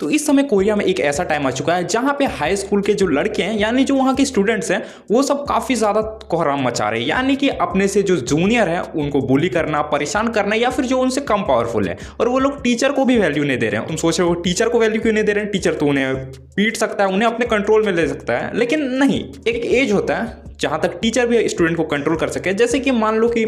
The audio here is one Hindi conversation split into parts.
तो इस समय कोरिया में एक ऐसा टाइम आ चुका है जहां पे हाई स्कूल के जो लड़के हैं यानी जो वहां के स्टूडेंट्स हैं वो सब काफ़ी ज़्यादा कोहराम मचा रहे हैं। यानी कि अपने से जो जूनियर है उनको बुली करना, परेशान करना या फिर जो उनसे कम पावरफुल है। और वो लोग टीचर को भी वैल्यू नहीं दे रहे हैं। तुम सोच रहे हो टीचर को वैल्यू क्यों नहीं दे रहे हैं? टीचर तो उन्हें पीट सकता है, उन्हें अपने कंट्रोल में ले सकता है, लेकिन नहीं, एक एज होता है जहाँ तक टीचर भी स्टूडेंट को कंट्रोल कर सके। जैसे कि मान लो कि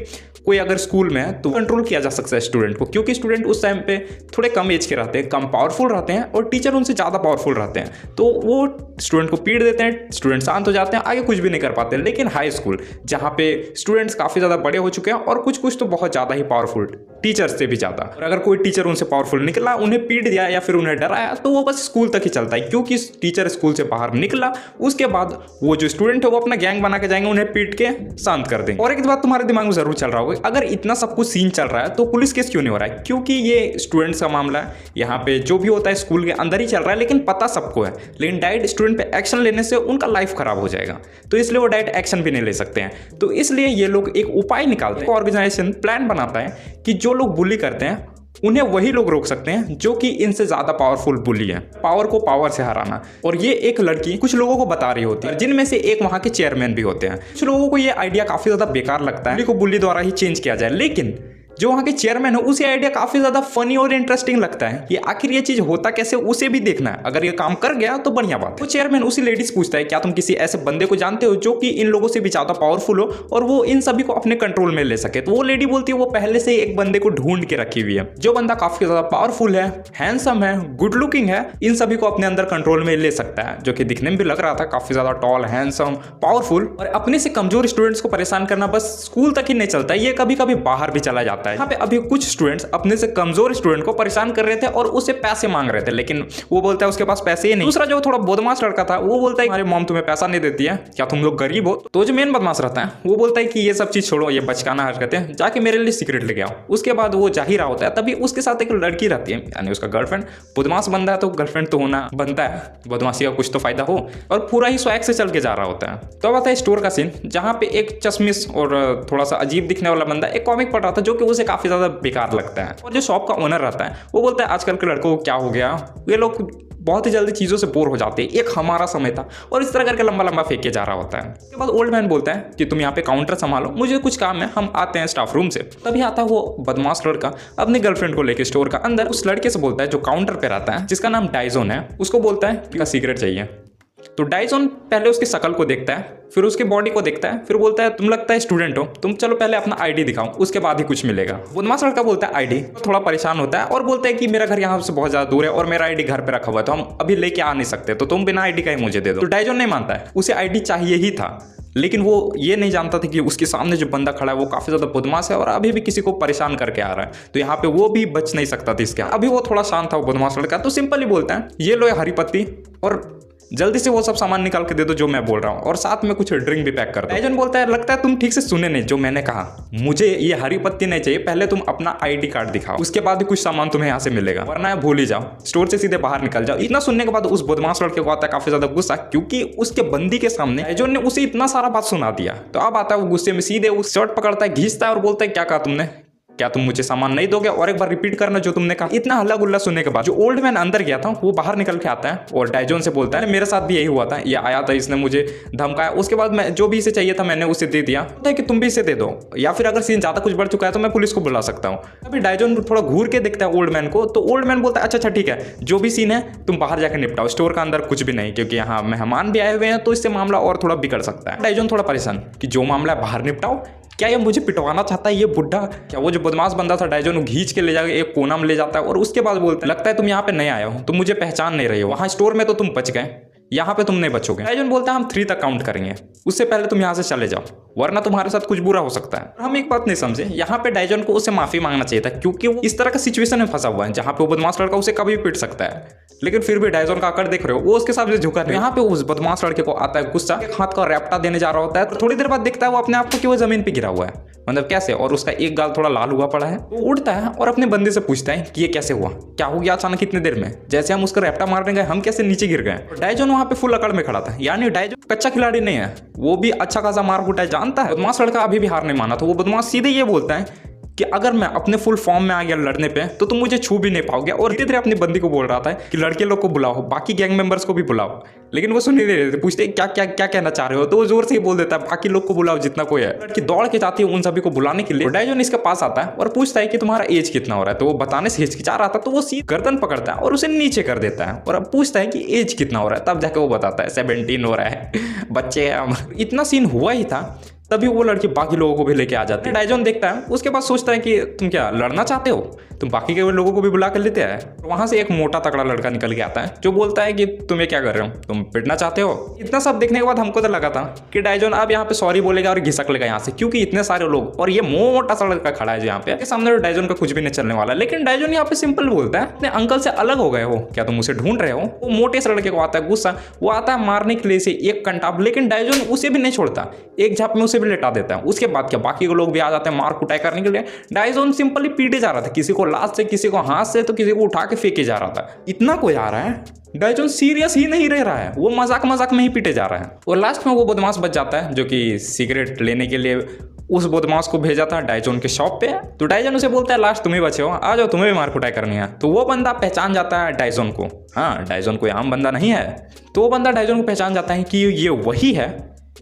कोई अगर स्कूल में है तो कंट्रोल किया जा सकता है स्टूडेंट को, क्योंकि स्टूडेंट उस टाइम पे थोड़े कम एज के रहते हैं, कम पावरफुल रहते हैं और टीचर उनसे ज़्यादा पावरफुल रहते हैं। तो वो स्टूडेंट को पीट देते हैं, स्टूडेंट शांत हो जाते हैं, आगे कुछ भी नहीं कर पाते। लेकिन हाई स्कूल जहाँ पे स्टूडेंट्स काफ़ी ज़्यादा बड़े हो चुके हैं और कुछ कुछ तो बहुत ज़्यादा ही पावरफुल, टीचर्स से भी ज़्यादा, और अगर कोई टीचर उनसे पावरफुल निकला, उन्हें पीट दिया या फिर उन्हें डराया, तो वो बस स्कूल तक ही चलता है। क्योंकि टीचर स्कूल से बाहर निकला उसके बाद वो जो स्टूडेंट है वो अपना गैंग बना के जाएंगे, उन्हें पीट के शांत कर देंगे। और एक बात तुम्हारे दिमाग में जरूर चल रहा होगा, अगर इतना सब कुछ सीन चल रहा है तो पुलिस केस क्यों नहीं हो रहा है? क्योंकि ये स्टूडेंट्स का मामला है, यहाँ पे जो भी होता है स्कूल के अंदर ही चल रहा है, लेकिन पता सबको है। लेकिन डायरेक्ट स्टूडेंट पे एक्शन लेने से उनका लाइफ खराब हो जाएगा, तो इसलिए वो डायरेक्ट एक्शन भी नहीं ले सकते हैं। तो इसलिए ये लोग एक उपाय निकालते हैं, ऑर्गेनाइजेशन प्लान बनाता है कि जो लोग बुली करते हैं उन्हें वही लोग रोक सकते हैं जो कि इनसे ज्यादा पावरफुल बुली है। पावर को पावर से हराना। और ये एक लड़की कुछ लोगों को बता रही होती है, जिनमें से एक वहां के चेयरमैन भी होते हैं। कुछ लोगों को ये आइडिया काफी ज्यादा बेकार लगता है, बुली को बुली द्वारा ही चेंज किया जाए, लेकिन जो वहाँ के चेयरमैन है उसे आइडिया काफी ज्यादा फनी और इंटरेस्टिंग लगता है कि आखिर ये चीज होता कैसे, उसे भी देखना है। अगर ये काम कर गया तो बढ़िया बात है। वो चेयरमैन उसी लेडीज पूछता है, क्या तुम किसी ऐसे बंदे को जानते हो जो कि इन लोगों से भी ज्यादा पावरफुल हो और वो इन सभी को अपने कंट्रोल में ले सके? तो वो लेडी बोलती है वो पहले से एक बंदे को ढूंढ के रखी हुई है, जो बंदा काफी ज्यादा पावरफुल है, हैंडसम है, गुड लुकिंग है, इन सभी को अपने अंदर कंट्रोल में ले सकता है। जो कि दिखने में भी लग रहा था काफी ज्यादा टॉल, हैंडसम, पावरफुल। और अपने से कमजोर स्टूडेंट्स को परेशान करना बस स्कूल तक ही नहीं चलता, ये कभी कभी बाहर भी चला जाता है। यहाँ पे अभी कुछ स्टूडेंट्स अपने से कमजोर स्टूडेंट को परेशान कर रहे थे और उसे पैसे मांग रहे थे, लेकिन वो बोलता है उसके पास पैसे ही नहीं। दूसरा जो थोड़ा बदमाश लड़का था वो बोलता है हमारी मॉम तुम्हें पैसा नहीं देती है, क्या तुम लोग गरीब हो? तो जो मेन बदमाश रहता है वो बोलता है कि ये सब चीज छोड़ो, ये बचकाना हरकतें, जाके मेरे लिए सिगरेट लेके आओ। उसके बाद वो जा ही रहा होता है, तभी उसके साथ एक लड़की रहती है, यानी उसका गर्लफ्रेंड। बदमाश बंदा है तो गर्लफ्रेंड तो होना बनता है, बदमाशी का कुछ तो फायदा हो, और पूरा ही स्वैग से चल के जा रहा होता है। तो अब आता है स्टोर का सीन, जहाँ पे एक चश्मिश और थोड़ा सा अजीब दिखने वाला बंदा एक कॉमिक पढ़ रहा था, जो कि उसे काफी ज्यादा बेकार लगता है। और जो शॉप का ओनर रहता है वो बोलता है आजकल के लड़कों को क्या हो गया, ये लोग बहुत ही जल्दी चीजों से बोर हो जाते हैं, एक हमारा समय था, और इस तरह करके लंबा लंबा फेंक के जा रहा होता है। उसके बाद ओल्ड मैन बोलता है कि तुम यहाँ पे काउंटर संभालो, मुझे कुछ काम है, हम आते हैं स्टाफ रूम से। तभी आता है वो बदमाश लड़का अपनी गर्लफ्रेंड को लेकर स्टोर का अंदर। उस लड़के से बोलता है जो काउंटर पे रहता है, जिसका नाम डाइजोन है, उसको बोलता है कि सिगरेट चाहिए। तो डाइजोन पहले उसकी शक्ल को देखता है, फिर उसके बॉडी को देखता है, फिर बोलता है तुम लगता है स्टूडेंट हो, तुम चलो पहले अपना आईडी दिखाओ, उसके बाद ही कुछ मिलेगा। बदमाश लड़का बोलता है आईडी, थोड़ा परेशान होता है और बोलता है कि मेरा घर यहाँ से बहुत ज्यादा दूर है और मेरा आईडी घर पे रखा हुआ है, तो हम अभी लेके आ नहीं सकते, तो तुम बिना आईडी का ही मुझे दे दो। तो डाइजोन नहीं मानता है, उसे आईडी चाहिए ही था, लेकिन वो ये नहीं जानता था कि उसके सामने जो बंदा खड़ा है वो काफी ज्यादा बदमाश है और अभी भी किसी को परेशान करके आ रहा है, तो यहाँ पे वो भी बच नहीं सकता था इसके। अभी वो थोड़ा शांत था वो बदमाश लड़का, तो सिंपली बोलता है ये लो हरी पत्ती और जल्दी से वो सब सामान निकाल के दे दो जो मैं बोल रहा हूँ, और साथ में कुछ ड्रिंक भी पैक कर दो। डाइजोन बोलता है लगता है तुम ठीक से सुने नहीं जो मैंने कहा, मुझे ये हरी पत्ती नहीं चाहिए, पहले तुम अपना आईडी कार्ड दिखाओ, उसके बाद ही कुछ सामान तुम्हें यहाँ से मिलेगा, वरना भूल ही जाओ, स्टोर से सीधे बाहर निकल जाओ। इतना सुनने के बाद उस बदमाश लड़के को आता है काफी ज्यादा गुस्सा, क्योंकि उसके बंदी के सामने डाइजोन ने उसे इतना सारा बात सुना दिया। तो अब आता है वो गुस्से में सीधे उस शर्ट पकड़ता है, घींचता है और बोलता है क्या कहा तुमने, क्या तुम मुझे सामान नहीं दोगे, और एक बार रिपीट करना जो तुमने कहा। इतना हल्ला गुल्ला सुनने के बाद जो ओल्ड मैन अंदर गया था वो बाहर निकल के आता है और डाइजोन से बोलता है मेरे साथ भी यही हुआ था, ये आया था, इसने मुझे धमकाया, उसके बाद मैं जो भी इसे चाहिए था मैंने उसे दे दिया, तो कि तुम भी इसे दे दो, या फिर अगर सीन ज्यादा कुछ बढ़ चुका है तो मैं पुलिस को बुला सकता हूँ। अभी डाइजोन थोड़ा घूर के देखता है ओल्ड मैन को, तो ओल्ड मैन बोलता है अच्छा ठीक है, जो भी सीन है तुम बाहर जाकर निपटाओ, स्टोर का अंदर कुछ भी नहीं, क्योंकि यहाँ मेहमान भी आए हुए हैं, तो इससे मामला और थोड़ा बिगड़ सकता है। डाइजोन थोड़ा परेशान कि जो मामला है बाहर निपटाओ, क्या ये मुझे पिटवाना चाहता है ये बुड्ढा? क्या वो जो बदमाश बंदा था डाइजोन घींच के ले जाकर एक कोना में ले जाता है और उसके बाद बोलता है लगता है तुम यहाँ पे नहीं आए हो, तुम मुझे पहचान नहीं रहे हो, वहाँ स्टोर में तो तुम बच गए, यहाँ पे तुम नहीं बचोगे। डाइजोन बोलता है हम 3 तक काउंट करेंगे, उससे पहले तुम यहाँ से चले जाओ, वरना तुम्हारे साथ कुछ बुरा हो सकता है। हम एक बात नहीं समझे, यहाँ पे डाइजोन को उसे माफी मांगना चाहिए था, क्योंकि वो इस तरह का सिचुएशन में फंसा हुआ है जहाँ पे वो बदमाश लड़का उसे कभी भी पीट सकता है, लेकिन फिर भी डाइजोन का आकर देख रहे हो वो उसके साथ झुका नहीं। यहाँ पे उस बदमाश लड़के को आता है गुस्सा, एक हाथ का रैप्टा देने जा रहा होता है, थोड़ी देर बाद देखता है वो अपने आप को कि वो जमीन पे गिरा हुआ है, मतलब कैसे, और उसका एक गाल थोड़ा लाल हुआ पड़ा है। वो उठता है और अपने बंदे से पूछता है कि ये कैसे हुआ, क्या हो गया अचानक इतने देर में, जैसे हम उसका रैप्टा मारने गए हम कैसे नीचे गिर गए। डाइजोन वहाँ पे फुल अकड़ में खड़ा था, यानी डाइजोन कच्चा खिलाड़ी नहीं है, वो भी अच्छा खासा मार कुटाई जानता है। बदमाश लड़का अभी भी हार नहीं माना, तो वो बदमाश सीधे ये बोलता है कि अगर मैं अपने फुल फॉर्म में आ गया लड़ने पे तो तुम मुझे छू भी नहीं पाओगे। और धीरे धीरे अपनी बंदी को बोल रहा था कि लड़के लोग को बुलाओ, बाकी गैंग मेंबर्स को भी बुलाओ, लेकिन वो सुन नहीं रहे थे। पूछते क्या क्या क्या कहना चाह रहे हो, तो वो जोर से ही बोल देता है बाकी लोग को बुलाओ जितना कोई है। लड़की दौड़ के जाती है उन सभी को बुलाने के लिए। डाइजॉन इसके पास आता है और पूछता है कि तुम्हारा एज कितना हो रहा है, तो वो बताने से हिचकिचा रहा था, तो वो सीधे गर्दन पकड़ता है और उसे नीचे कर देता है और अब पूछता है कि एज कितना हो रहा है, तब जाके वो बताता है 17 हो रहा है। बच्चे इतना सीन हुआ ही था, तभी वो लड़की बाकी लोगों को भी लेके आ जाती है। डाइजॉन देखता है, उसके बाद सोचता है कि तुम क्या लड़ना चाहते हो, तुम बाकी के लोगों को भी बुला कर लेते हैं। वहां से एक मोटा तगड़ा लड़का निकल के आता है जो बोलता है कि तुम ये क्या कर रहे हो, तुम पिटना चाहते हो। इतना सब देखने के बाद हमको तो लगा था कि डाइजॉन अब यहाँ पे सॉरी बोलेगा और घिसक लेगा यहाँ से, क्योंकि इतने सारे लोग और ये मोटा सा लड़का खड़ा है यहाँ पे सामने, डाइजॉन का कुछ भी नहीं चलने वाला। लेकिन डाइजॉन यहाँ पे सिंपल बोलता है अपने अंकल से अलग हो गए हो क्या, तुम उसे ढूंढ रहे हो। वो मोटे से लड़के को आता है गुस्सा, वो आता है मारने के लिए से एक कंटाप, लेकिन डाइजॉन उसे भी नहीं छोड़ता, एक झाप में उसे भी लेटा देता है। उसके बाद क्या बाकी के लोग भी आ जाते हैं मार कुटाई करने के लिए। डाइजॉन सिंपली पीटे जा रहा था, किसी को लात से, किसी को हाथ से, तो किसी को उठा के फेंके जा रहा था। इतना कोई आ रहा है, डाइजॉन सीरियस ही नहीं रह रहा है, वो मजाक मजाक में ही पीटे जा रहा है। और लास्ट में वो बदमाश बच जाता है जो कि सिगरेट लेने के लिए उस बदमाश को भेजा था डाइजॉन के शॉप पे। तो डाइजॉन उसे बोलता है लास्ट तुम ही बचे हो, आ जाओ तुम्हें भी मार कुटाई करनी है। तो वो बंदा पहचान जाता है डाइजॉन को। हाँ, डाइजॉन कोई आम बंदा नहीं है। तो वो बंदा डाइजॉन को पहचान जाता है कि ये वही है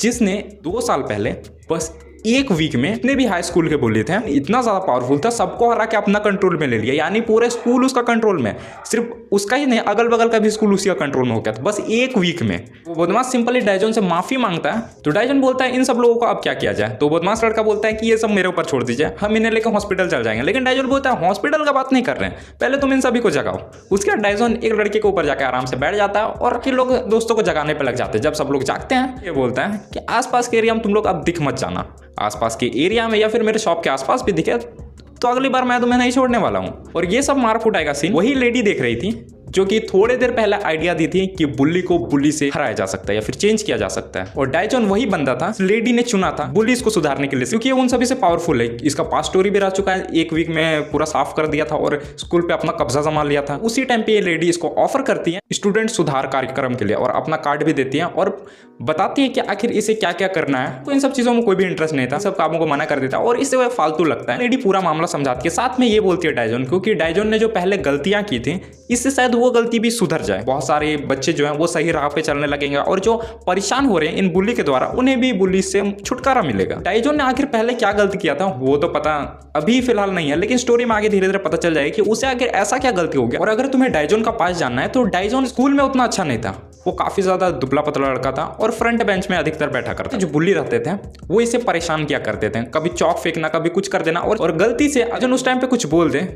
जिसने 2 साल पहले बस एक वीक में इतने भी हाई स्कूल के बुली थे, इतना ज़्यादा पावरफुल था, सबको हरा के अपना कंट्रोल में ले लिया। यानी पूरे स्कूल उसका कंट्रोल में, सिर्फ उसका ही नहीं अगल बगल का भी स्कूल उसी का कंट्रोल में हो गया था बस एक वीक में। वो बदमाश सिंपली डाइजॉन से माफी मांगता है। तो डाइजॉन बोलता है इन सब लोगों को अब क्या किया जाए। तो बदमाश लड़का बोलता है कि ये सब मेरे ऊपर छोड़ दीजिए, हम इन्हें लेकर हॉस्पिटल चल जाएंगे। लेकिन डाइजॉन बोलता है हॉस्पिटल का बात नहीं कर रहे हैं, पहले तुम इन सभी को जगाओ। उसके बाद डाइजॉन एक लड़के के ऊपर जाकर आराम से बैठ जाता है और फिर लोग दोस्तों को जगाने पर लग जाते हैं। जब सब लोग जागते हैं ये बोलता है कि आसपास के एरिया में तुम लोग अब दिख मत जाना, आसपास के एरिया में या फिर मेरे शॉप के आसपास भी दिखे तो अगली बार मैं तुम्हें नहीं छोड़ने वाला हूँ। और ये सब मार कुटाई का सीन वही लेडी देख रही थी जो कि थोड़े देर पहले आइडिया दी थी कि बुली को बुली से हराया जा सकता है या फिर चेंज किया जा सकता है। और डाइजॉन वही बंदा था लेडी ने चुना था बुलीज को सुधारने के लिए, क्योंकि उन सभी से पावरफुल है। इसका पास्ट स्टोरी भी रह चुका है, एक वीक में पूरा साफ कर दिया था और स्कूल पे अपना कब्जा जमा लिया था। उसी टाइम पे ये लेडी इसको ऑफर करती है स्टूडेंट सुधार कार्यक्रम के लिए और अपना कार्ड भी देती है और बताती है कि आखिर इसे क्या क्या करना है। तो इन सब चीजों में कोई भी इंटरेस्ट नहीं था, सब कामों को मना कर देता और इससे वह फालतू लगता है। लेडी पूरा मामला समझाती है, साथ में ये बोलती है डाइजॉन क्योंकि डाइजॉन ने जो पहले गलतियां की थी इससे शायद वो गलती भी सुधर जाए, बहुत सारे बच्चे जो हैं वो सही राह पे चलने लगेंगे और जो परेशान हो रहे हैं इन बुली के द्वारा उन्हें भी बुली से छुटकारा मिलेगा। डाइजॉन ने आखिर पहले क्या गलती किया था वो तो पता अभी फिलहाल नहीं है, लेकिन स्टोरी में आगे धीरे धीरे पता चल जाएगा कि उसे आखिर ऐसा क्या गलती हो गया। और अगर तुम्हें डाइजॉन का पास जानना है तो डाइजॉन स्कूल में उतना अच्छा नहीं था, वो काफी ज्यादा दुबला पतला लड़का था और फ्रंट बेंच में अधिकतर बैठा करता। जो बुली रहते थे वो इसे परेशान किया करते थे, कभी चौक फेंकना कभी कुछ कर देना और गलती से डाइजॉन उस टाइम पे कुछ बोल दे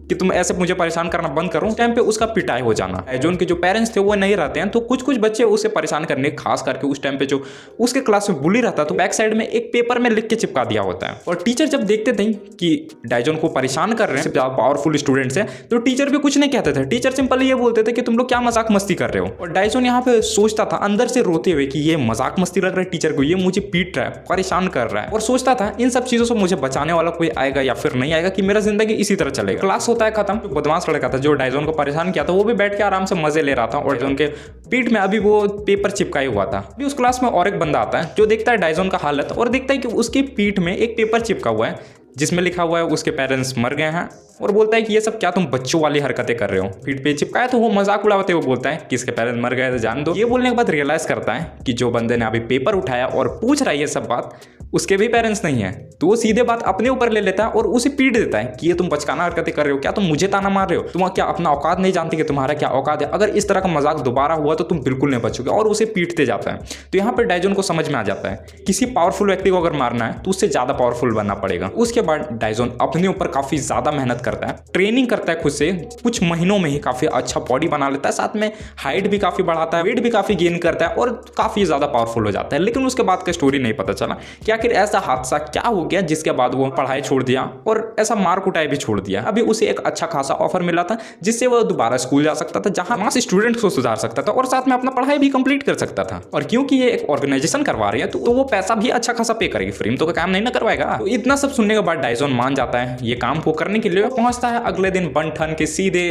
कि तुम ऐसे मुझे परेशान करना बंद करो, उस टाइम पे उसका पिटाई हो जाना। डाइजॉन के जो पेरेंट्स थे वो नहीं रहते हैं तो कुछ कुछ बच्चे उसे परेशान करने, खास करके उस टाइम पे जो उसके क्लास में बुली रहता तो बैक साइड में एक पेपर में लिख के चिपका दिया होता है। और टीचर जब देखते थे कि डाइजॉन को परेशान कर रहे हैं ज्यादा पावरफुल स्टूडेंट्स हैं तो टीचर भी कुछ नहीं कहते थे, टीचर सिंपल ये बोलते थे कि तुम लोग क्या मजाक मस्ती कर रहे हो। और डाइजॉन यहाँ पे सोचता था अंदर से रोते हुए कि ये मजाक मस्ती लग रहा है टीचर को, ये मुझे पीट रहा है, परेशान कर रहा है। और सोचता था इन सब चीजों से मुझे बचाने वाला कोई आएगा या फिर नहीं आएगा कि मेरा जिंदगी इसी तरह चलेगा। क्लास होता है खत्म, लड़का था जो डाइजॉन को परेशान किया था वो भी बैठ के आराम से मजे ले रहा था और डाइजॉन के पीठ में अभी वो पेपर चिपकाया हुआ था। अभी उस क्लास में और एक बंदा आता है जो देखता है डाइजॉन का हालत और देखता है कि उसके पीठ में एक पेपर चिपका हुआ है जिसमें लिखा हुआ है उसके पेरेंट्स मर गए हैं और बोलता है कि ये सब क्या तुम बच्चों वाली हरकतें कर रहे हो। पीठ पे चिपकाया तो वो मजाक उड़ाते हुए बोलता है कि इसके पेरेंट्स मर गए तो जान दो। ये बोलने के बाद रियलाइज करता है कि जो बंदे ने अभी पेपर उठाया और पूछ रहा है ये सब बात उसके भी पेरेंट्स नहीं है, तो वो सीधे बात अपने ऊपर ले लेता है और उसे पीट देता है कि ये तुम बचकाना हरकतें कर रहे हो, क्या तुम मुझे ताना मार रहे हो, तुम क्या अपना औकात नहीं जानते कि तुम्हारा क्या औकात है, अगर इस तरह का मजाक दोबारा हुआ तो तुम बिल्कुल नहीं बचोगे। और उसे पीटते जाता है। तो यहाँ पर डाइजॉन को समझ में आ जाता है किसी पावरफुल व्यक्ति को अगर मारना है तो उससे ज्यादा पावरफुल बनना पड़ेगा। उसके बाद डाइजॉन अपने ऊपर काफी ज्यादा मेहनत करता है, ट्रेनिंग करता है खुद से, कुछ महीनों में ही काफी अच्छा बॉडी बना लेता है, साथ में हाइट भी काफी बढ़ाता है, वेट भी काफी गेन करता है और काफी ज्यादा पावरफुल हो जाता है। लेकिन उसके बाद का स्टोरी नहीं पता चला कि आखिर ऐसा हादसा क्या हो गया जिसके बाद वो पढ़ाई छोड़ दिया और ऐसा मार कुटाई भी छोड़ दिया। अभी उसे एक अच्छा खासा ऑफर मिला था जिससे वो दोबारा स्कूल जा सकता था जहां वहां से स्टूडेंट्स को सुधार सकता था और साथ में अपना पढ़ाई भी कंप्लीट कर सकता था। और क्योंकि ये एक ऑर्गेनाइजेशन करवा रही है तो वो पैसा भी अच्छा खासा पे करेगी, फ्री में तो काम नहीं ना करवाएगा। तो इतना सब सुनने के बाद डाइजॉन मान जाता है ये काम को करने के लिए पहुंचता है। अगले दिन बन ठन के सीधे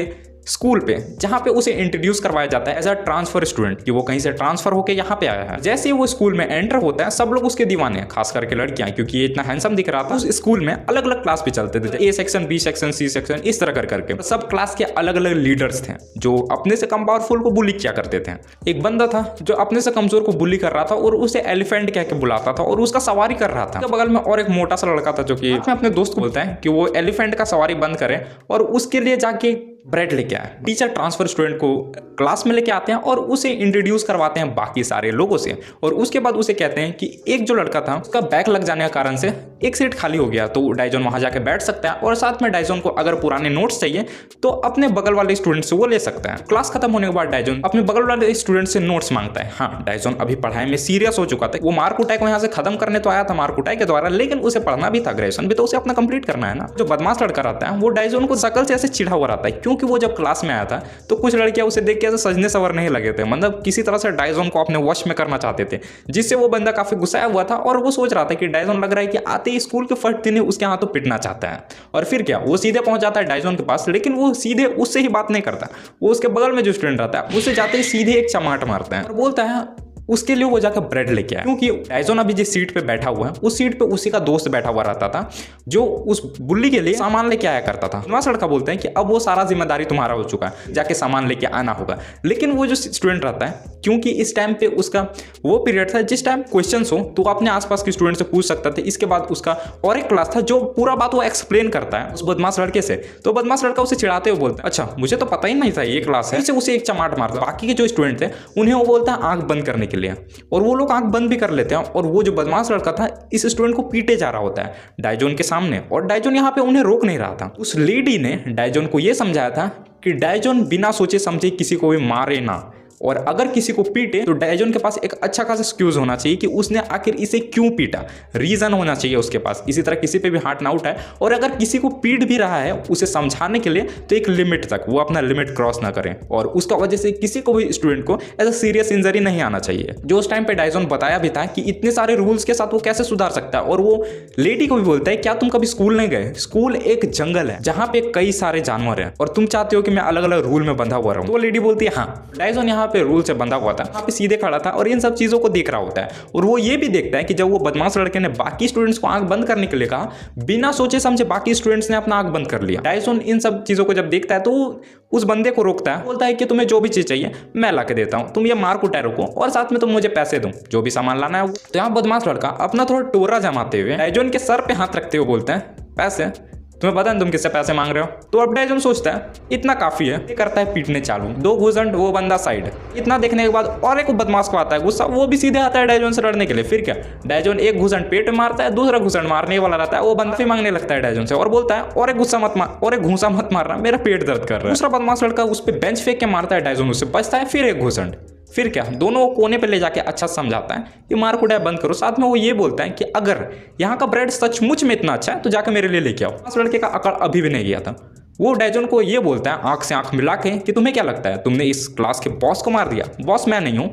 स्कूल पे, जहाँ पे उसे इंट्रोड्यूस करवाया जाता है एज अ ट्रांसफर स्टूडेंट कि वो कहीं से ट्रांसफर होकर यहाँ पे आया है। जैसे ही वो स्कूल में एंटर होता है सब लोग उसके दीवाने हैं, खास करके लड़कियां, क्योंकि ये इतना हैंडसम दिख रहा था। उस स्कूल में अलग अलग क्लास भी चलते थे, A section, B section, C section, इस तरह कर करके सब क्लास के अलग अलग लीडर्स थे जो अपने से कम पावरफुल को बुली किया करते थे। एक बंदा था जो अपने से कमजोर को बुली कर रहा था और उसे एलिफेंट कह के बुलाता था और उसका सवारी कर रहा था। बगल में और एक मोटा सा लड़का था जो कि अपने दोस्त को बोलता है कि वो एलिफेंट का सवारी बंद करे और उसके लिए जाके ब्रेड लेके आए। टीचर ट्रांसफर स्टूडेंट को क्लास में लेके आते हैं और उसे इंट्रोड्यूस करवाते हैं बाकी सारे लोगों से, और उसके बाद उसे कहते हैं कि एक जो लड़का था उसका बैक लग जाने के कारण से एक सीट खाली हो गया, तो डाइजॉन वहां जाके बैठ सकता है और साथ में डाइजॉन को अगर पुराने नोट्स चाहिए तो अपने बगल वाले स्टूडेंट से वो ले सकता है। क्लास खत्म होने के बाद डाइजॉन अपने बगल वाले स्टूडेंट से नोट्स मांगता है। हाँ, डाइजॉन अभी पढ़ाई में सीरियस हो चुका था, वो मार्कुटाई को यहाँ से खत्म करने तो आया था मार्कुटाई के द्वारा, लेकिन उसे पढ़ना भी था, ग्रेजुएशन भी तो उसे अपना कंप्लीट करना है ना। जो बदमाश लड़का रहता है वो डाइजॉन को शकल से ऐसे चिढ़ा हुआ रहता है, क्योंकि वो जब क्लास में आया था तो कुछ लड़कियां उसे देख के ऐसे सजने सवरने ही लगे थे, मतलब किसी तरह से डाइजॉन को अपने वश में करना चाहते थे, जिससे वो बंदा काफी गुस्साया हुआ था और वो सोच रहा था कि डाइजॉन लग रहा है कि आते ही स्कूल के फर्स्ट दिन उसके हाथों पिटना चाहता है। और फिर क्या, वो सीधे पहुंच जाता है डाइजॉन के पास, लेकिन वो सीधे उससे ही बात नहीं करता, वो उसके बगल में जो स्टूडेंट रहता है उसे जाते ही सीधे एक चमाट मारता है और बोलता है उसके लिए वो जाकर ब्रेड लेके आया, क्योंकि डाइजॉन अभी जिस सीट पे बैठा हुआ है उस सीट पे उसी का दोस्त बैठा हुआ रहता था जो उस बुल्ली के लिए सामान लेके आया करता था। बदमाश लड़का बोलते हैं कि अब वो सारा जिम्मेदारी तुम्हारा हो चुका है, जाके सामान लेके आना होगा। लेकिन वो जो स्टूडेंट रहता है, क्योंकि इस टाइम पे उसका वो पीरियड था जिस टाइम क्वेश्चंस हो तो अपने आसपास के स्टूडेंट से पूछ सकता था, इसके बाद उसका और एक क्लास था जो पूरा बात वो एक्सप्लेन करता है उस बदमाश लड़के से, तो बदमाश लड़का उसे चिढ़ाते हुए बोलता है अच्छा मुझे तो पता ही नहीं था ये क्लास है, उसे एक चमाट मारता। बाकी के जो स्टूडेंट थे उन्हें वो बोलता है आंख बंद करने के लिए, और वो लोग आंख बंद भी कर लेते हैं, और वो जो बदमाश लड़का था इस स्टूडेंट को पीटे जा रहा होता है डाइजॉन के सामने, और डाइजॉन यहाँ पे उन्हें रोक नहीं रहा था। उस लेडी ने डाइजॉन को ये समझाया था कि डाइजॉन बिना सोचे समझे किसी को भी मारे ना, और अगर किसी को पीटे तो डाइजॉन के पास एक अच्छा खासा एक्सक्यूज होना चाहिए कि उसने आखिर इसे क्यों पीटा, रीजन होना चाहिए उसके पास, इसी तरह किसी पे भी हाथ ना उठाए, और अगर किसी को पीट भी रहा है उसे समझाने के लिए तो एक लिमिट तक, वो अपना लिमिट क्रॉस ना करें, और उसका वजह से किसी को भी स्टूडेंट को ऐसा सीरियस इंजरी नहीं आना चाहिए। जो उस टाइम पे डाइजॉन बताया भी था कि इतने सारे रूल्स के साथ वो कैसे सुधार सकता है, और वो लेडी को भी बोलता है क्या तुम कभी स्कूल नहीं गए, स्कूल एक जंगल है जहाँ पे कई सारे जानवर हैं और तुम चाहते हो कि मैं अलग अलग रूल में बंधा हुआ रहूं। तो वो लेडी बोलती है हाँ, डाइजॉन यहाँ पे रूल से बंधा हुआ था, यहाँ पे सीधे खड़ा था और इन सब चीजों को देख रहा होता है, और वो ये भी देखता है कि जब वो बदमाश लड़के ने बाकी स्टूडेंट्स को आंख बंद करने के लिए कहा, बिना सोचे समझे बाकी स्टूडेंट्स ने अपना आंख बंद कर लिया। डाइजॉन इन सब चीजों को जब देखता है तो उस बंदे को रोकता है, बोलता है कि तुम्हें जो भी चीज चाहिए मैं ला के देता हूँ, तुम ये मार्कुटाई रखो और साथ में तुम मुझे पैसे दो जो भी सामान लाना है। तो यहाँ बदमाश लड़का अपना थोड़ा टोरा जमाते हुए डाइजॉन के सर पे हाथ रखते हुए बोलता है पैसे, तुम्हें पता है तुम किससे पैसे मांग रहे हो। तो अब डाइजॉन सोचता है इतना काफी है, ये करता है पीटने चालू, 2 घूंसट वो बंदा साइड। इतना देखने के बाद और एक बदमाश को आता है गुस्सा, वो भी सीधे आता है डाइजॉन से लड़ने के लिए। फिर क्या, डाइजॉन एक घूंसट पेट में मारता है, दूसरा घूंसट मारने वाला रहता है, वो बंदा भी मांगने लगता है डाइजॉन से और बोलता है और एक गुस्सा मत मार, और एक घूंसा मत मारना, मेरा पेट दर्द कर रहा है। दूसरा बदमाश लड़का उस पर बेंच फेंक के मारता है, डाइजॉन उससे बचता है, फिर एक घूंसट। फिर क्या, दोनों को कोने पे ले जाके अच्छा समझाता है कि मार्कुटाई बंद करो। साथ में वो ये बोलता है कि अगर यहाँ का ब्रेड सचमुच में इतना अच्छा है तो जाकर मेरे लिए लेके आओ। उस लड़के का अकड़ अभी भी नहीं गया था। वो डाइजॉन को ये बोलता है आंख से आंख मिला के कि तुम्हें क्या लगता है तुमने इस क्लास के बॉस को मार दिया। बॉस मैं नहीं हूँ,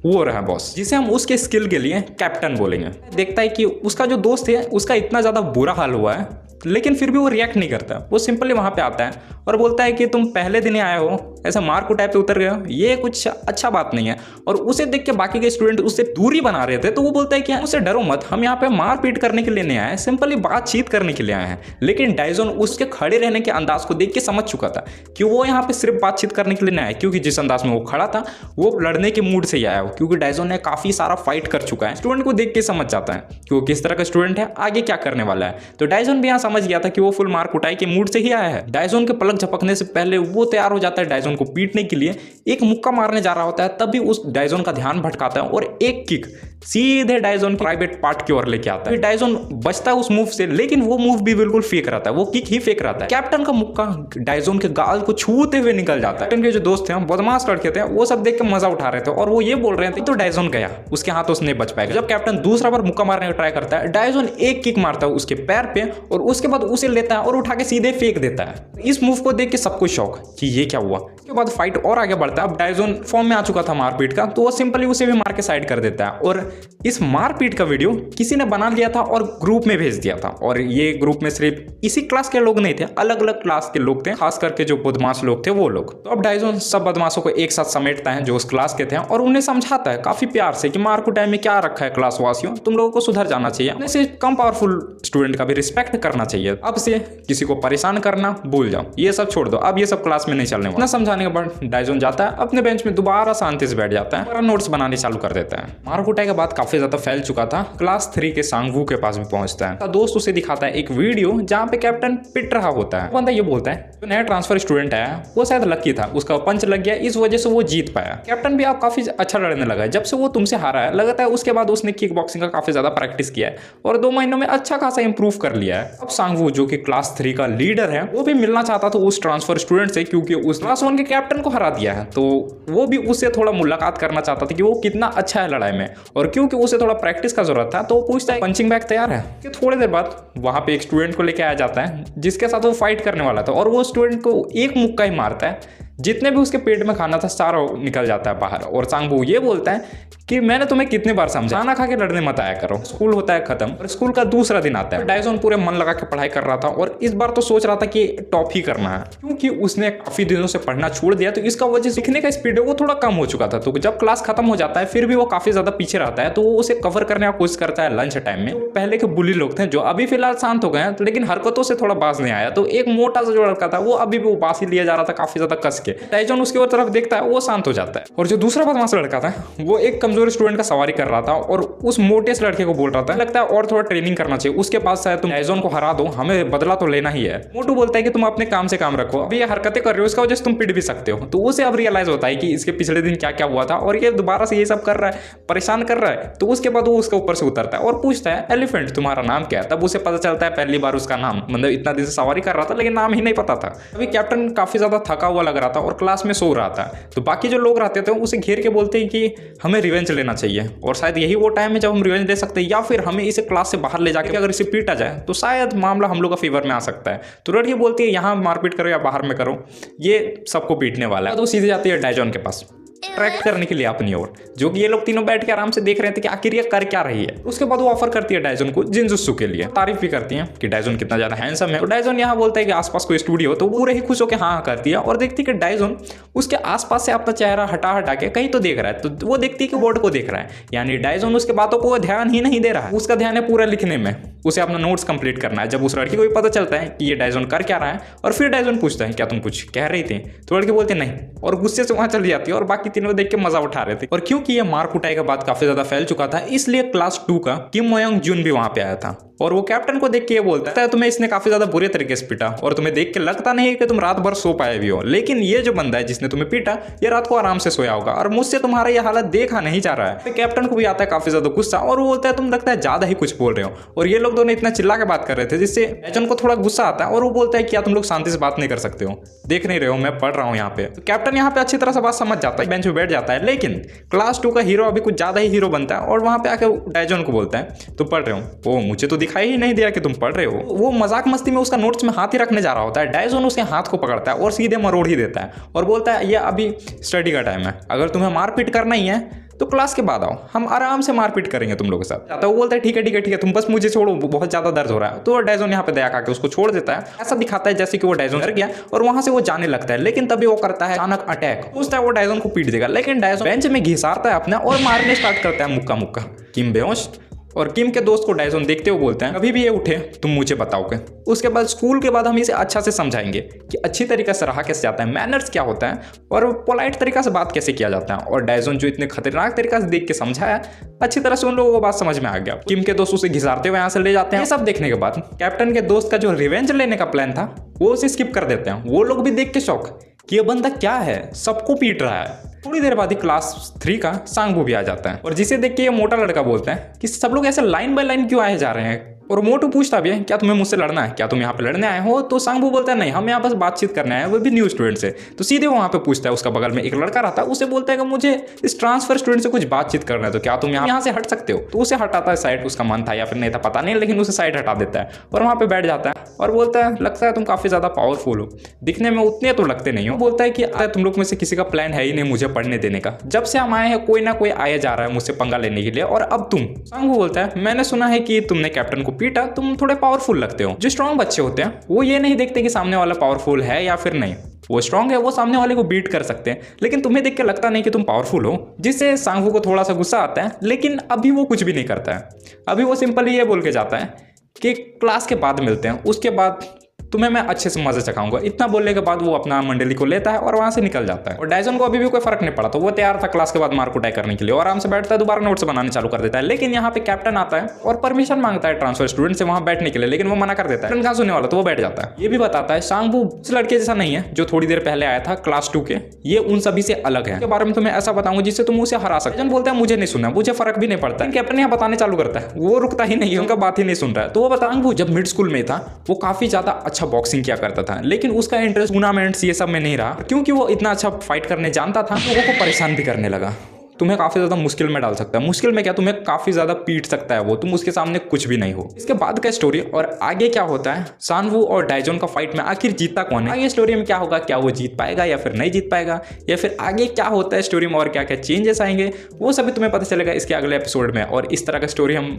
वो रहा बॉस, जिसे हम उसके स्किल के लिए कैप्टन बोलेंगे। देखता है कि उसका जो दोस्त है उसका इतना ज़्यादा बुरा हाल हुआ है, लेकिन फिर भी वो रिएक्ट नहीं करता। वो सिंपली वहाँ पे आता है और बोलता है कि तुम पहले दिन ही आए हो, ऐसा मार्कुटाई पे उतर गए हो, ये कुछ अच्छा बात नहीं है। और उसे देख के बाकी के स्टूडेंट उससे दूरी बना रहे थे, तो वो बोलता है कि उससे डरो मत, हम यहाँ पे मारपीट करने के लिए नहीं आए, सिंपली बातचीत करने के लिए आए हैं। लेकिन डाइजॉन उसके खड़े रहने के अंदाज को देख के समझ चुका था कि वो यहाँ पे सिर्फ बातचीत करने के लिए नहीं आया, क्योंकि जिस अंदाज में वो खड़ा था वो लड़ने के मूड से ही आया हो, क्योंकि डाइजॉन ने काफी सारा फाइट कर चुका है। स्टूडेंट को देख के समझ जाता है कि वो किस तरह का स्टूडेंट है, आगे क्या करने वाला है। तो डाइजॉन भी यहाँ समझ गया था कि वो फुल मारकुटाई के मूड से ही आया है। डाइजॉन के पलक झपकने से पहले वो तैयार हो जाता है डाइजॉन को पीटने के लिए, एक मुक्का मारने जा रहा होता है, तभी उस डाइजॉन का ध्यान भटकाता है और एक किक सीधे डाइजॉन के प्राइवेट पार्ट की ओर लेके आता है। डाइजॉन बचता है उस मूव से, लेकिन वो मूव भी बिल्कुल फेक रहता है, वो किक ही फेक रहता है। कैप्टन का मुक्का डाइजॉन के गाल को छूते हुए निकल जाता है। कैप्टन के जो दोस्त थे बदमाश लड़के थे, वो सब देख के मजा उठा रहे थे और वो ये बोल रहे थे तो डाइजॉन गया, उसके हाथ उसने बच पाएगा। जब कैप्टन दूसरा बार मुक्का मारने का ट्राई करता है, डाइजॉन एक किक मारता है उसके पैर पे और उस उसके बाद उसे लेता है और उठा के सीधे फेंक देता है। इस मूव को देख के सबको शौक कि ये क्या हुआ। उसके बाद फाइट और आगे बढ़ता है। अब डायजोन फॉर्म में आ चुका था मारपीट का, तो वो सिंपली उसे भी मार के साइड कर देता है। और इस मारपीट का वीडियो किसी ने बना लिया था और ग्रुप में भेज दिया था। और ये ग्रुप में सिर्फ इसी क्लास के लोग नहीं थे, अलग अलग क्लास के लोग थे, खास करके जो बदमाश लोग थे वो लोग। तो अब डायजोन सब बदमाशों को एक साथ समेटता है जो उस क्लास के थे और उन्हें समझाता है काफी प्यार से कि मार्को टाइम में क्या रखा है क्लास वासियों, तुम लोगों को सुधर जाना चाहिए, अपने से कम पावरफुल स्टूडेंट का भी रिस्पेक्ट करना चाहिए, अब से किसी को परेशान करना भूल जाओ, ये सब छोड़ दो, अब ये सब क्लास में नहीं चलने वाला। समझाने के बाद डायजोन जाता है अपने बेंच में, दोबारा शांति से बैठ जाता है और नोट्स बनाने चालू कर देता है। मार्को टाइम के बाद काफी ज्यादा फैल चुका था, क्लास 3 के सांगवू के पास भी पहुंचता है। दोस्त उसे दिखाता है एक वीडियो जहां पे कैप्टन पिट रहा होता है। बंदा ये बोलता है जो नया ट्रांसफर स्टूडेंट है वो शायद लकी था, उसका पंच लग गया, इस वजह से वो जीत पाया। कैप्टन भी आप काफी अच्छा लड़ने लगा है, जब से वो तुमसे हारा है लगता है उसके बाद उसने किक बॉक्सिंग का काफी ज्यादा प्रैक्टिस किया है और 2 महीनों में अच्छा खासा इंप्रूव कर लिया है। अब सांगवू जो कि क्लास 3 का लीडर है वो भी मिलना चाहता था उस ट्रांसफर स्टूडेंट से, क्योंकि उस क्लास 1 के कैप्टन को हरा दिया है, तो वो भी उससे थोड़ा मुलाकात करना चाहता था कि वो कितना अच्छा है लड़ाई में। और क्योंकि उसे थोड़ा प्रैक्टिस का जरूरत था तो वो पूछता है पंचिंग बैग तैयार है। कि थोड़ी देर बाद वहां पे एक स्टूडेंट को लेके आया जाता है जिसके साथ वो फाइट करने वाला था और वो स्टूडेंट को एक मुक्का ही मारता है, जितने भी उसके पेट में खाना था सारा निकल जाता है बाहर। और सांगवू ये बोलता है कि मैंने तुम्हें कितने बार समझा, खाना खा के लड़ने मत आया करो। स्कूल होता है खत्म और स्कूल का दूसरा दिन आता है। डायजोन पूरे मन लगा के पढ़ाई कर रहा था और इस बार तो सोच रहा था कि टॉप ही करना है, क्योंकि उसने काफी दिनों से पढ़ना छोड़ दिया, तो इसका वजह से सीखने का स्पीड है वो थोड़ा कम हो चुका था। तो जब क्लास खत्म हो जाता है फिर भी वो काफी ज्यादा पीछे रहता है, तो वो उसे कवर करने का कोशिश करता है लंच टाइम में। पहले के बुली लोग थे जो अभी फिलहाल शांत हो गए हैं, लेकिन हरकतों से थोड़ा बाज नहीं आया, तो एक मोटा सा जो लड़का था वो अभी भी वो बास ही लिया जा रहा था काफी ज्यादा कस के। डायजोन उसके तरफ देखता है वो शांत हो जाता है। और जो दूसरा बदमाश लड़का था वो एक कमजोर स्टूडेंट का सवारी कर रहा था और उस मोटे से लड़के को बोल रहा था लगता है और थोड़ा ट्रेनिंग करना चाहिए, उसके पास शायद तुम डायजोन को हरा दो, हमें बदला तो लेना ही है। मोटू बोलता है कि तुम अपने काम से काम रखो, अभी ये हरकतें कर रहे हो इसका वजह से तुम पिट भी सकते हो। तो उसे अब रियलाइज होता है कि इसके पिछले दिन क्या क्या हुआ था और ये दोबारा से ये सब कर रहा है, परेशान कर रहा है। तो उसके बाद वो उसके ऊपर से उतरता है और पूछता है एलिफेंट तुम्हारा नाम क्या है। तब उसे पता चलता है पहली बार उसका नाम, मतलब इतना दिन से सवारी कर रहा था लेकिन नाम ही नहीं पता था। अभी कैप्टन काफी ज्यादा थका हुआ लग रहा था और क्लास में सो रहा था, तो बाकी जो लोग रहते थे उसे घेर के बोलते हैं कि हमें रिवेंज लेना चाहिए और शायद यही वो टाइम है जब हम रिवेंज ले सकते हैं, या फिर हमें इसे क्लास से बाहर ले जाकर अगर इसे पीटा जाए तो शायद मामला हम लोग का फेवर में आ सकता है। तो लड़की बोलती है यहाँ मारपीट करो या बाहर में करो, ये सबको पीटने वाला है। तो सीधे जाती है डायजोन के पास ट्रैक करने के लिए अपनी ओर, जो कि ये लोग तीनों बैठ के आराम से देख रहे थे कि आखिर ये कर क्या रही है। उसके बाद वो ऑफर करती है डायजोन को जिंजुत्सु के लिए, तारीफ भी करती है कि डायजोन कितना ज्यादा हैंडसम है। तो डायजोन यहाँ बोलता है कि आसपास कोई स्टूडियो, तो पूरे ही खुश होकर हाँ करती है और देखती है कि डायजोन उसके आसपास से अपना चेहरा हटा हटा के कहीं तो देख रहा है। तो वो देखती है कि बोर्ड को देख रहा है, यानी डायजोन उसके बातों को ध्यान ही नहीं दे रहा है, उसका ध्यान है पूरा लिखने में, उसे अपना नोट्स कंप्लीट करना है। जब उस लड़की को भी पता चलता है कि ये डायजोन कर क्या रहा है और फिर डायजोन पूछता है क्या तुम कुछ कह रही थी, तो लड़की बोलती नहीं और गुस्से से वहां चली जाती है और बाकी तीनों देख के मजा उठा रहे थे। और क्योंकि ये मार कुटाई के बाद काफी ज्यादा फैल चुका था इसलिए क्लास 2 का किम मोयोंग जुन भी वहां पे आया था और वो कैप्टन को देख के ये बोलता है तुम्हें इसने काफी ज्यादा बुरे तरीके से पीटा और तुम्हें देख के लगता नहीं है कि तुम रात भर सो पाए भी हो, लेकिन ये जो बंदा है जिसने तुम्हें पीटा ये रात को आराम से सोया होगा और मुझसे तुम्हारा ये हालत देखा नहीं जा रहा है। तो कैप्टन को भी आता है काफी ज्यादा गुस्सा और वो बोलता है तुम लगता है ज्यादा ही कुछ बोल रहे हो। और ये लोग दोनों इतना चिल्ला के बात कर रहे थे जिससे डायजोन को थोड़ा गुस्सा आता है और वो बोलता है क्या तुम लोग शांति से बात नहीं कर सकते हो, देख नहीं रहे हो मैं पढ़ रहा हूँ यहाँ पे। तो कैप्टन यहाँ पे अच्छी तरह से बात समझ जाता है, बेंच पे बैठ जाता है, लेकिन क्लास 2 का हीरो अभी कुछ ज्यादा ही हीरो बनता है और वहां पे आके डायजोन को बोलता है तुम पढ़ रहे हो, ओ मुझे तो दिखाई ही नहीं दिया कि तुम पढ़ रहे हो। वो मजाक मस्ती में उसका नोट्स में हाथ ही रखने जा रहा होता है, डायजोन उसके हाथ को पकड़ता है और सीधे मरोड़ ही देता है और बोलता है ये अभी स्टडी का टाइम है, अगर तुम्हें मारपीट करना ही है तो क्लास के बाद आओ, हम आराम से मारपीट करेंगे तुम लोगों के साथ। वो बोलता है ठीक है ठीक है ठीक है तुम बस मुझे छोड़ो, बहुत ज्यादा दर्द हो रहा है। तो डायजोन यहाँ पे दया करके उसको छोड़ देता है, ऐसा दिखाता है जैसे कि वो डायजोन डर गया और वहां से वो जाने लगता है, लेकिन तभी वो करता है अचानक अटैक, सोचता है वो डायजोन को पीट देगा, लेकिन डायजोन बेंच में घिसारता है अपना और मारने स्टार्ट करता है मुक्का मुक्का। किम बेहोश और किम के दोस्त को डायजोन देखते हुए बोलते हैं कभी भी ये उठे तुम मुझे बताओगे, उसके बाद स्कूल के बाद हम इसे अच्छा से समझाएंगे कि अच्छी तरीके से रहा कैसे जाता है, मैनर्स क्या होता है और पोलाइट तरीका से बात कैसे किया जाता है। और डायजोन जो इतने खतरनाक तरीका से देख के समझाया, अच्छी तरह से उन लोगों को बात समझ में आ गया। किम के दोस्त उसे घिसारते हुए यहाँ से ले जाते हैं। ये सब देखने के बाद कैप्टन के दोस्त का जो रिवेंज लेने का प्लान था वो उसे स्किप कर देते हैं। वो लोग भी देख के शौक कि ये बंदा क्या है, सबको पीट रहा है। थोड़ी देर बाद ही क्लास 3 का सांगवू भी आ जाता है और जिसे देख के ये मोटा लड़का बोलता है कि सब लोग ऐसे लाइन बाय लाइन क्यों आए जा रहे हैं, और मोटू पूछता भी है क्या तुम्हें मुझसे लड़ना है, क्या तुम यहाँ पे लड़ने आए हो? तो सांगवू बोलता है नहीं, हम यहाँ बस बातचीत करने आए हैं, वो भी न्यू स्टूडेंट से। तो सीधे वहाँ पे पूछता है, उसका बगल में एक लड़का रहता है, उसे बोलता है कि मुझे इस ट्रांसफर स्टूडेंट से कुछ बातचीत करना है, तो क्या तुम यहाँ से हट सकते हो? तो उसे हटाता है साइड, उसका मन था या फिर नहीं था पता नहीं, लेकिन उसे साइड हटा देता है और वहाँ पे बैठ जाता है और बोलता है लगता है तुम काफी ज्यादा पावरफुल हो, दिखने में उतने तो लगते नहीं हो। बोलता है कि तुम लोग में से किसी का प्लान है ही नहीं मुझे पढ़ने देने का, जब से हम आए हैं कोई ना कोई आया जा रहा है मुझसे पंगा लेने के लिए, और अब तुम। सांगवू बोलता है मैंने सुना है कि तुमने कैप्टन को पीटा, तुम थोड़े पावरफुल लगते हो। जो स्ट्रॉन्ग बच्चे होते हैं वो ये नहीं देखते कि सामने वाला पावरफुल है या फिर नहीं, वो स्ट्रॉन्ग है, वो सामने वाले को बीट कर सकते हैं, लेकिन तुम्हें देख के लगता नहीं कि तुम पावरफुल हो, जिससे सांगवू को थोड़ा सा गुस्सा आता है। लेकिन अभी वो कुछ भी नहीं करता है, अभी वो सिंपली ये बोल के जाता है कि क्लास के बाद मिलते हैं, उसके बाद तुम्हें मैं अच्छे से मजे चखाऊंगा। इतना बोलने के बाद वो अपना मंडली को लेता है और वहां से निकल जाता है। और डायजन को अभी भी कोई फर्क नहीं पड़ा, तो वो तैयार था क्लास के बाद मार कुटाई करने के लिए और आराम से बैठता है, दोबारा नोट्स बनाने चालू कर देता है। लेकिन यहाँ पे कैप्टन आता है और परमिशन मांगता है ट्रांसफर स्टूडेंट से वहां बैठने के लिए, लेकिन वो मना कर देता है। कहाँ सुनने वाला, तो वो बैठ जाता है। ये भी बताता है सांगवू उस लड़के जैसा नहीं है जो थोड़ी देर पहले आया था क्लास 2 के, ये उन सभी से अलग है। इसके बारे में तुम्हें ऐसा बताऊंगा जिससे तुम उसे हरा सकते। बोलता है मुझे नहीं सुनना, मुझे फर्क भी नहीं पड़ता। कैप्टन यहाँ बताने चालू करता है, वो रुकता ही नहीं है, उनका बात ही नहीं सुन रहा है। तो वो बताऊंगा जब मिड स्कूल में था वो काफी ज्यादा अच्छा बॉक्सिंग किया करता था, लेकिन उसका इंटरेस्ट टूर्नामेंट्स ये सब में नहीं रहा, क्योंकि वो इतना अच्छा फाइट करने जानता था, लोगों को परेशान भी करने लगा। तुम्हें काफी ज्यादा मुश्किल में डाल सकता है, मुश्किल में क्या तुम्हें काफी ज्यादा पीट सकता है वो, तुम उसके सामने कुछ भी नहीं हो। इसके बाद का स्टोरी और आगे क्या होता है, सांगवू और डायजन का फाइट में आखिर जीतता कौन है, आगे स्टोरी में क्या होगा, क्या वो जीत पाएगा या फिर नहीं जीत पाएगा, या फिर आगे क्या होता है स्टोरी में और क्या क्या चेंजेस आएंगे, वो सभी तुम्हें पता चलेगा इसके अगले एपिसोड में। और इस तरह का स्टोरी हम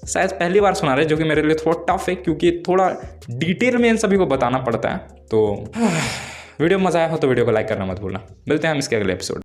शायद पहली बार सुना रहे हैं, जो कि मेरे लिए थोड़ा टफ है, क्योंकि थोड़ा डिटेल में इन सभी को बताना पड़ता है। तो वीडियो मजा आया हो तो वीडियो को लाइक करना मत भूलना। मिलते हैं हम इसके अगले एपिसोड।